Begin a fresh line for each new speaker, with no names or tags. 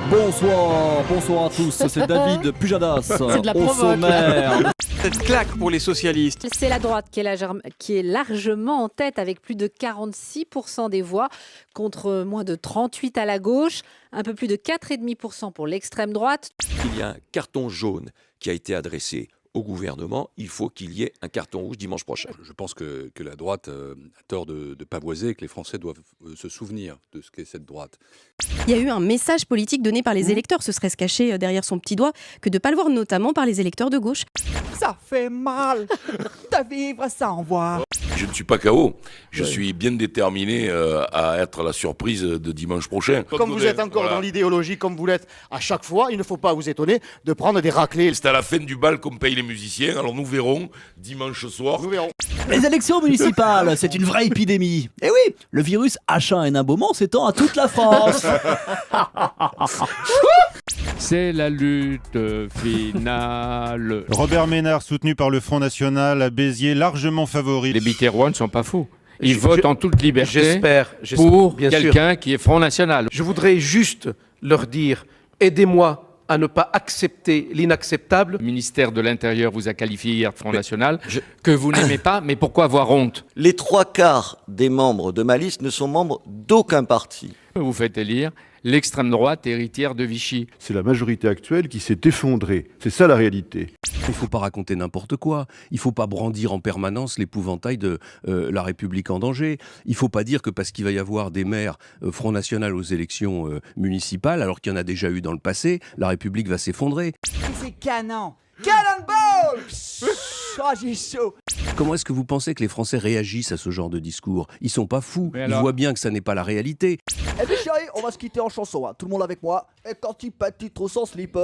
Bonsoir à tous, c'est David Pujadas
C'est de la
au
provoque.
sommaire.
Cette claque pour les socialistes.
C'est la droite qui est largement en tête avec plus de 46% des voix contre moins de 38% à la gauche, un peu plus de 4,5% pour l'extrême droite.
Il y a un carton jaune qui a été adressé au gouvernement, il faut qu'il y ait un carton rouge dimanche prochain.
Je pense que la droite a tort de pavoiser, que les Français doivent se souvenir de ce qu'est cette droite.
Il y a eu un message politique donné par les électeurs. Ce serait se cacher derrière son petit doigt que de ne pas le voir, notamment par les électeurs de gauche.
Ça fait mal de vivre sans voir.
Je ne suis pas KO, je suis bien déterminé à être la surprise de dimanche prochain.
Comme vous êtes encore dans l'idéologie, comme vous l'êtes à chaque fois, il ne faut pas vous étonner de prendre des raclées.
C'est à la fin du bal qu'on paye les musiciens, alors nous verrons dimanche soir.
Nous verrons.
Les élections municipales, c'est une vraie épidémie. Et oui, le virus H1N1 s'étend à toute la France.
C'est la lutte finale.
Robert Ménard, soutenu par le Front National, à Béziers, largement favori.
Les Biterrois ne sont pas fous. Ils votent en toute liberté
J'espère
pour
bien sûr.
quelqu'un qui est Front National.
Je voudrais juste leur dire, aidez-moi à ne pas accepter l'inacceptable.
Le ministère de l'Intérieur vous a qualifié hier de Front National, que vous n'aimez pas, mais pourquoi avoir honte?
Les 3/4 des membres de ma liste ne sont membres d'aucun parti.
Vous faites élire l'extrême droite héritière de Vichy.
C'est la majorité actuelle qui s'est effondrée. C'est ça la réalité.
Il ne faut pas raconter n'importe quoi. Il ne faut pas brandir en permanence l'épouvantail de la République en danger. Il ne faut pas dire que parce qu'il va y avoir des maires Front National aux élections municipales, alors qu'il y en a déjà eu dans le passé, la République va s'effondrer.
C'est canon. Cannonball. Ah, j'ai chaud.
Comment est-ce que vous pensez que les Français réagissent à ce genre de discours? Ils sont pas fous.
Mais
Ils
alors
voient bien que ça n'est pas la réalité.
Eh bien chérie, on va se quitter en chanson. Hein. Tout le monde avec moi. Et quand il pète, il trouve son slip.